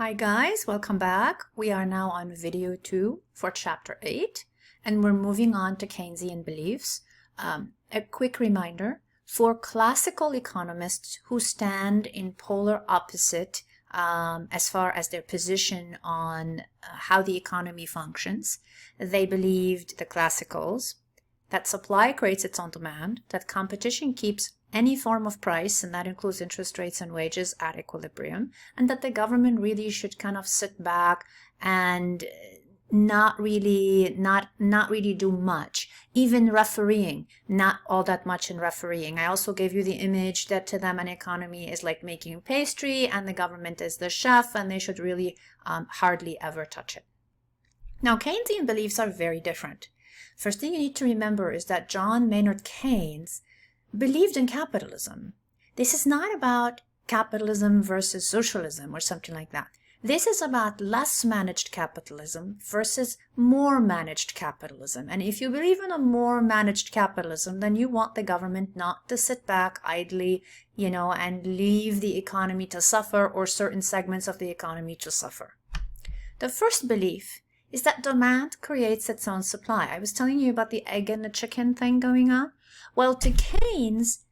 Hi guys, welcome back. We are now on video 2 for chapter 8 and we're moving on to Keynesian beliefs. A quick reminder, for classical economists who stand in polar opposite as far as their position on how the economy functions, they believed, the classicals, that supply creates its own demand, that competition keeps any form of price, and that includes interest rates and wages, at equilibrium, and that the government really should kind of sit back and not really do much, even refereeing, not all that much in refereeing. I also gave you the image that to them an economy is like making pastry and the government is the chef, and they should really hardly ever touch it. Now, Keynesian beliefs are very different. First thing you need to remember is that John Maynard Keynes believed in capitalism. This is not about capitalism versus socialism or something like that. This is about less managed capitalism versus more managed capitalism. And if you believe in a more managed capitalism, then you want the government not to sit back idly, and leave the economy to suffer, or certain segments of the economy to suffer. The first belief is that demand creates its own supply. I was telling you about the egg and the chicken thing going on. Well, to Keynes,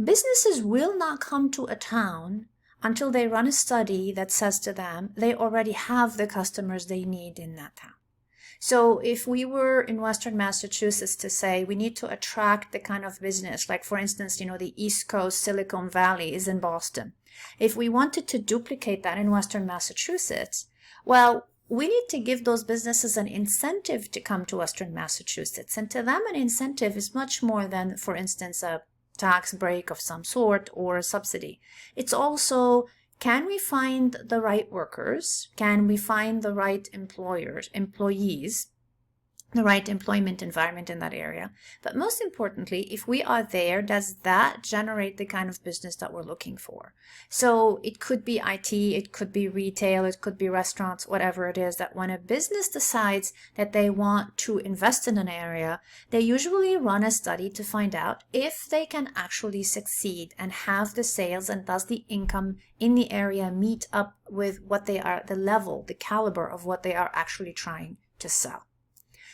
businesses will not come to a town until they run a study that says to them they already have the customers they need in that town. So if we were in Western Massachusetts to say we need to attract the kind of business, like for instance, the East Coast Silicon Valley is in Boston. If we wanted to duplicate that in Western Massachusetts, well, we need to give those businesses an incentive to come to Western Massachusetts. And to them, an incentive is much more than, for instance, a tax break of some sort or a subsidy. It's also, can we find the right workers? Can we find the right employees, the right employment environment in that area? But most importantly, if we are there, does that generate the kind of business that we're looking for? So it could be IT, it could be retail, it could be restaurants, whatever it is, that when a business decides that they want to invest in an area, they usually run a study to find out if they can actually succeed and have the sales, and does the income in the area meet up with what they are, the level, the caliber of what they are actually trying to sell.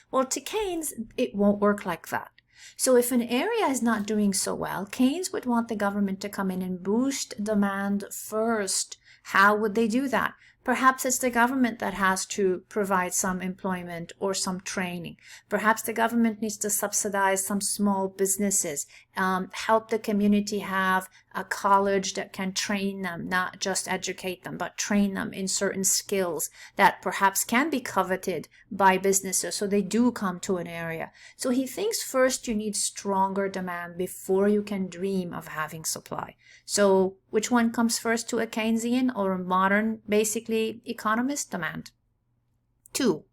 Well, to Keynes, it won't work like that. So if an area is not doing so well, Keynes would want the government to come in and boost demand first. How would they do that? Perhaps it's the government that has to provide some employment or some training. Perhaps the government needs to subsidize some small businesses, help the community have a college that can train them, not just educate them, but train them in certain skills that perhaps can be coveted by businesses, so they do come to an area. So he thinks first you need stronger demand before you can dream of having supply. So which one comes first to a Keynesian or a modern, basically, economist? Demand. 2.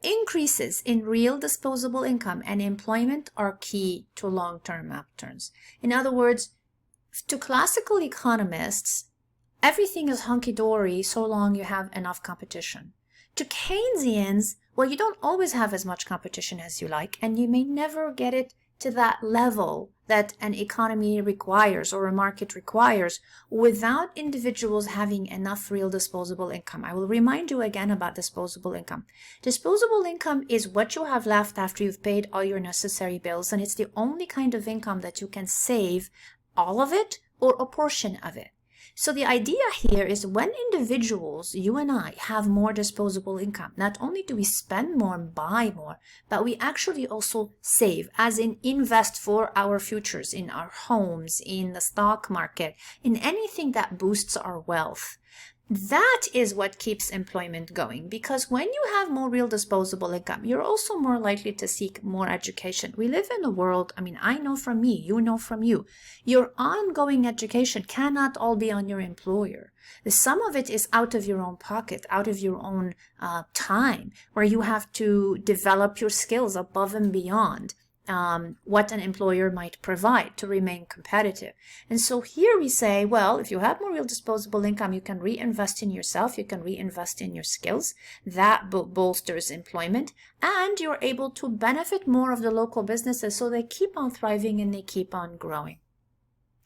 Increases in real disposable income and employment are key to long-term upturns. In other words, to classical economists, everything is hunky-dory so long you have enough competition. To Keynesians, well, you don't always have as much competition as you like, and you may never get it to that level that an economy requires or a market requires without individuals having enough real disposable income. I will remind you again about disposable income. Disposable income is what you have left after you've paid all your necessary bills, and it's the only kind of income that you can save all of it or a portion of it. So the idea here is when individuals, you and I, have more disposable income, not only do we spend more and buy more, but we actually also save, as in invest for our futures, in our homes, in the stock market, in anything that boosts our wealth. That is what keeps employment going, because when you have more real disposable income, you're also more likely to seek more education. We live in a world, I know from me, you know from you, your ongoing education cannot all be on your employer. Some of it is out of your own pocket, out of your own time, where you have to develop your skills above and beyond what an employer might provide to remain competitive. And so here we say, well, if you have more real disposable income, you can reinvest in yourself, you can reinvest in your skills. That bolsters employment, and you're able to benefit more of the local businesses so they keep on thriving and they keep on growing.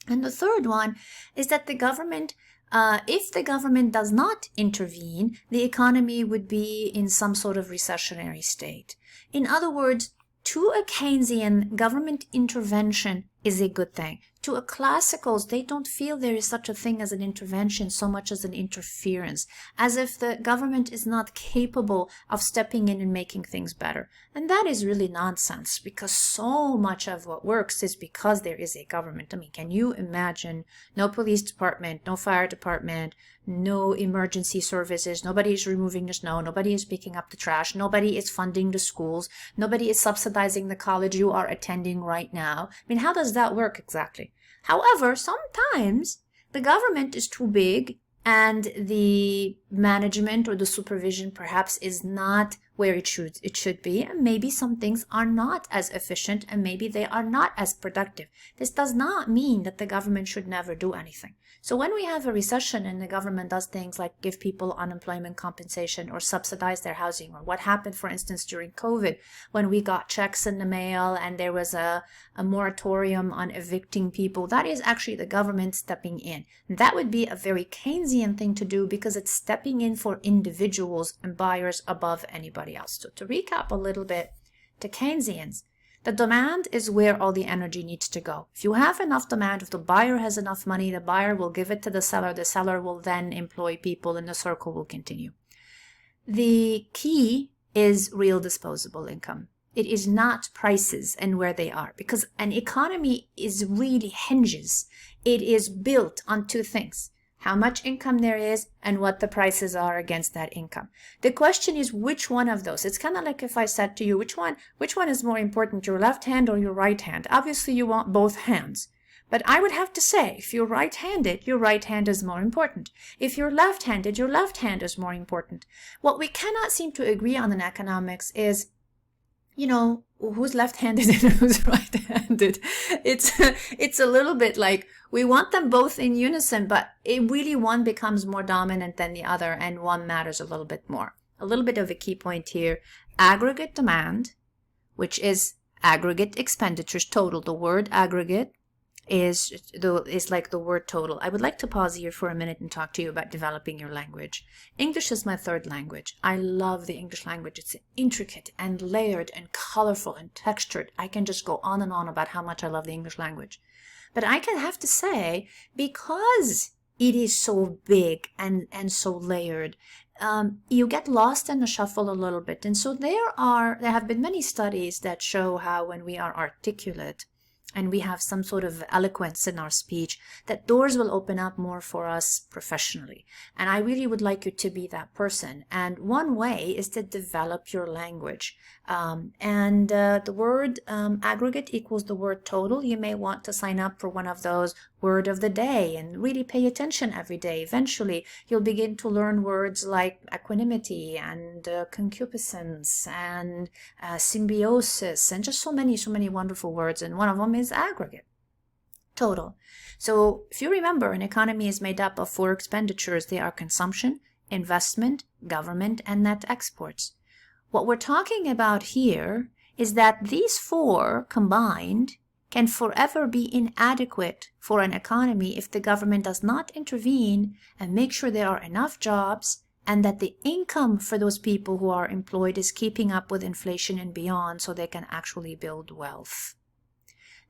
And the third one is that the government If the government does not intervene, the economy would be in some sort of recessionary state. In other words, to a Keynesian, government intervention is a good thing. To a classicals, they don't feel there is such a thing as an intervention so much as an interference, as if the government is not capable of stepping in and making things better. And that is really nonsense, because so much of what works is because there is a government. I mean, can you imagine no police department, no fire department, no emergency services, nobody is removing the snow, nobody is picking up the trash, nobody is funding the schools, nobody is subsidizing the college you are attending right now. I mean, how does that work exactly? However, sometimes the government is too big and the management or the supervision perhaps is not where it should be, and maybe some things are not as efficient and maybe they are not as productive. This does not mean that the government should never do anything. So when we have a recession and the government does things like give people unemployment compensation or subsidize their housing, or what happened, for instance, during COVID, when we got checks in the mail and there was a moratorium on evicting people, that is actually the government stepping in. And that would be a very Keynesian thing to do because it's stepping in for individuals and buyers above anybody else. So to recap a little bit, to Keynesians, the demand is where all the energy needs to go. If you have enough demand, if the buyer has enough money, the buyer will give it to the seller will then employ people, and the circle will continue. The key is real disposable income. It is not prices and where they are, because an economy is really hinges. It is built on two things: how much income there is and what the prices are against that income. The question is which one of those. It's kind of like if I said to you, which one is more important, your left hand or your right hand? Obviously you want both hands. But I would have to say, if you're right-handed, your right hand is more important. If you're left-handed, your left hand is more important. What we cannot seem to agree on in economics is, you know, who's left-handed and who's right-handed. It's a little bit like we want them both in unison, but it really one becomes more dominant than the other and one matters a little bit more. A little bit of a key point here: aggregate demand, which is aggregate expenditures total. The word aggregate is like the word total. I would like to pause here for a minute and talk to you about developing your language. English is my third language. I love the English language. It's intricate and layered and colorful and textured. I can just go on and on about how much I love the English language. But I can have to say, because it is so big and so layered, you get lost in the shuffle a little bit. And so there have been many studies that show how when we are articulate and we have some sort of eloquence in our speech, that doors will open up more for us professionally. And I really would like you to be that person. And one way is to develop your language. The word aggregate equals the word total. You may want to sign up for one of those word of the day and really pay attention every day. Eventually, you'll begin to learn words like equanimity and concupiscence and symbiosis and just so many wonderful words. And one of them is aggregate, total. So if you remember, an economy is made up of 4 expenditures. They are consumption, investment, government, and net exports. What we're talking about here is that these 4 combined can forever be inadequate for an economy if the government does not intervene and make sure there are enough jobs and that the income for those people who are employed is keeping up with inflation and beyond so they can actually build wealth.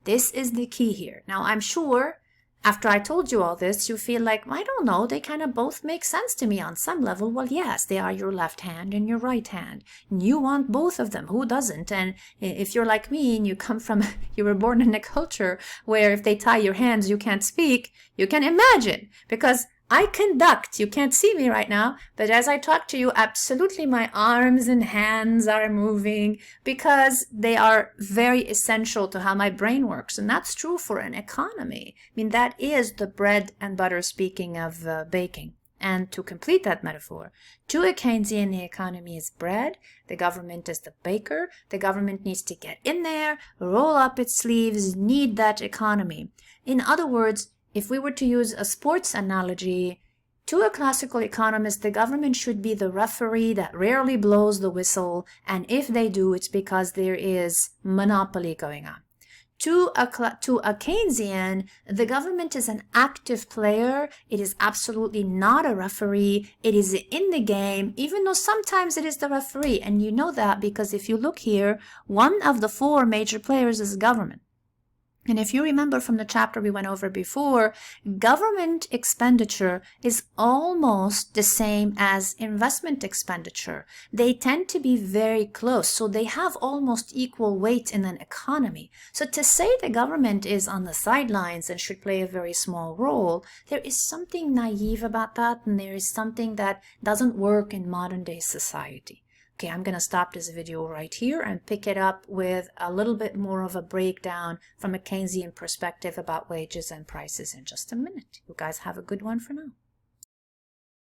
This is the key here. Now, I'm sure after I told you all this, you feel like, I don't know, they kind of both make sense to me on some level. Well, yes, they are your left hand and your right hand. And you want both of them. Who doesn't? And if you're like me and you were born in a culture where if they tie your hands, you can't speak, you can imagine. Because I conduct, you can't see me right now, but as I talk to you, absolutely my arms and hands are moving because they are very essential to how my brain works. And that's true for an economy. I mean, that is the bread and butter, speaking of baking. And to complete that metaphor, to a Keynesian, the economy is bread, the government is the baker, the government needs to get in there, roll up its sleeves, knead that economy. In other words, if we were to use a sports analogy, to a classical economist, the government should be the referee that rarely blows the whistle, and if they do, it's because there is monopoly going on. To a Keynesian, the government is an active player. It is absolutely not a referee. It is in the game, even though sometimes it is the referee. And you know that because if you look here, one of the four major players is government. And if you remember from the chapter we went over before, government expenditure is almost the same as investment expenditure. They tend to be very close, so they have almost equal weight in an economy. So to say the government is on the sidelines and should play a very small role, there is something naive about that, and there is something that doesn't work in modern day society. Okay, I'm going to stop this video right here and pick it up with a little bit more of a breakdown from a Keynesian perspective about wages and prices in just a minute. You guys have a good one for now.